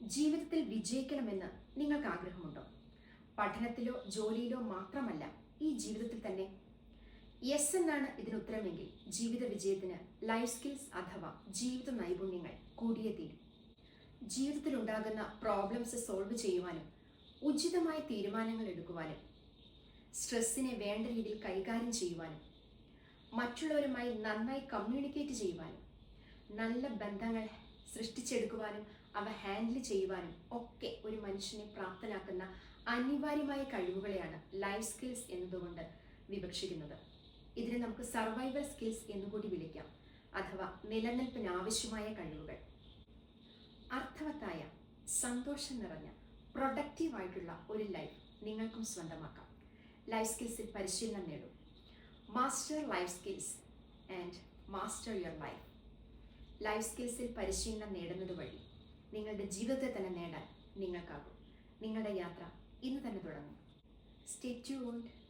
ജീവിതത്തിൽ വിജയിക്കണമെന്ന് നിങ്ങൾക്ക് ആഗ്രഹമുണ്ടോ? പഠനത്തിലോ ജോലിയിലോ മാത്രമല്ല, ഈ ജീവിതത്തിൽ തന്നെ? യെസ് എന്നാണ് ഇതിന് ഉത്തരമെങ്കിൽ ജീവിത വിജയത്തിന് ലൈഫ് സ്കിൽസ് അഥവാ ജീവിത നൈപുണ്യങ്ങൾ കൂടിയേ തീരും. ജീവിതത്തിൽ ഉണ്ടാകുന്ന പ്രോബ്ലംസ് സോൾവ് ചെയ്യുവാനും ഉചിതമായ തീരുമാനങ്ങൾ എടുക്കുവാനും സ്ട്രെസ്സിനെ വേണ്ട രീതിയിൽ കൈകാര്യം ചെയ്യുവാനും മറ്റുള്ളവരുമായി നന്നായി കമ്മ്യൂണിക്കേറ്റ് ചെയ്യുവാനും നല്ല ബന്ധങ്ങൾ സൃഷ്ടിച്ചെടുക്കുവാനും അവ ഹാൻഡിൽ ചെയ്യുവാനും ഒക്കെ ഒരു മനുഷ്യനെ പ്രാപ്തനാക്കുന്ന അനിവാര്യമായ കഴിവുകളെയാണ് ലൈഫ് സ്കിൽസ് എന്നതുകൊണ്ട് വിവക്ഷിക്കുന്നത്. ഇതിനെ നമുക്ക് സർവൈവൽ സ്കിൽസ് എന്നുകൂടി വിളിക്കാം, അഥവാ നിലനിൽപ്പിന് ആവശ്യമായ കഴിവുകൾ. അർത്ഥവത്തായ, സന്തോഷം നിറഞ്ഞ, പ്രൊഡക്റ്റീവായിട്ടുള്ള ഒരു ലൈഫ് നിങ്ങൾക്കും സ്വന്തമാക്കാം. ലൈഫ് സ്കിൽസിൽ പരിശീലനം നേടും. Master life skills and master your life. Life സ്കിൽസിൽ പരിശീലനം നേടുന്നത് വഴി നിങ്ങളുടെ ജീവിതത്തെ തന്നെ നേടാൻ നിങ്ങൾക്കാകും. നിങ്ങളുടെ യാത്ര ഇന്ന് തന്നെ തുടങ്ങും. Stay tuned.